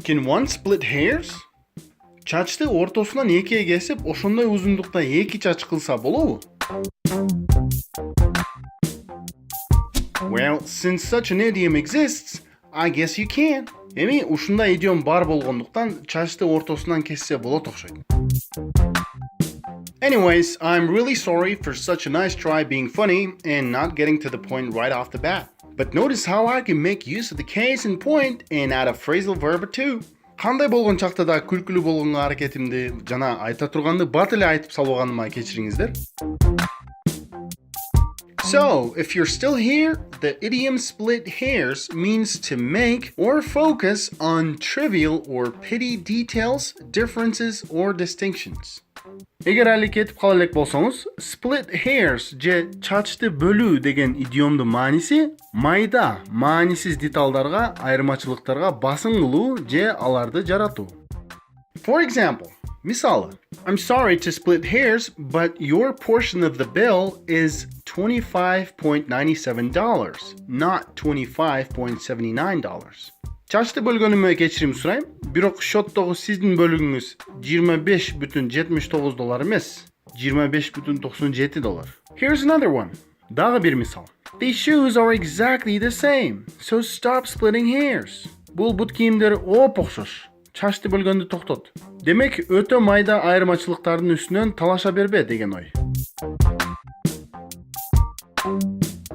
Can one split hairs? Çaçты ортосунан экиге кесип, ошондой узундукта эки чач кылса болобу? Well, since such an idiom exists, I guess you can. Эми ушундай идиом бар болгондуктан чачты ортосунан кессе болот окшойт. Anyways, I'm really sorry for such a nice try being funny and not getting to the point right off the bat. But notice how I can make use of the case and point and add a phrasal verb or two. Кандай болгон чакта да күлкүлүү болгонго аракетимди жана айта турганды бат эле айтып салбаганыма кечириңиздер. So, if you're still here, the idiom split hairs means to make or focus on trivial or petty details, differences, or distinctions. Эгер али кетип кала элек болсоңуз, split hairs же чачты бөлүү деген идиомдун мааниси майда, маанисиз деталдарга, айырмачылыктарга басым кылуу же аларды жаратуу. For example, misалы, I'm sorry to split hairs, but your portion of the bill is $25.97, not $25.79. Чачты бөлгөнүмө кечирим сурайм, бирок счеттогу сиздин бөлүгүңүз $25.79 эмес, $25.97. Here's another one. Дагы бир мисал. These shoes are exactly the same, so stop splitting hairs. Бул бут кийимдер оп окшош. Чачты бөлгөндү токтот. Демек, өтө майда айырмачылыктардын үстүнөн талаша бербе деген ой.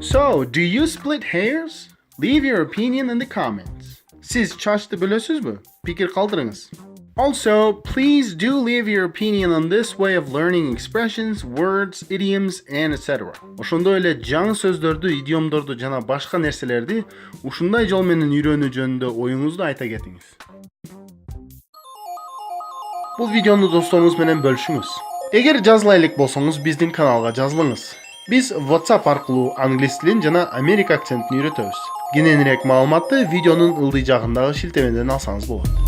So, do you split hairs? Leave your opinion in the comments. Siz чачты бөлөсүзбү? Пикир калтырыңыз. Also, please do leave your opinion on this way of learning expressions, words, idioms, and etc. Ошондой эле жаңы сөздөрдү, идиомдорду жана башка нерселерди ушундай жол менен үйрөнүү жөнүндө оюңузду айта кетиңиз. Бул видеону досторуңуз менен бөлүшүңүз. Эгер жазыла элек болсоңуз, биздин каналга жазылыңыз. Биз WhatsApp аркылуу англис тилин жана Америка акцентин үйрөтөбүз. Кененирээк маалыматты видеонун ылдый жагындагы шилтемеден алсаңыз болот.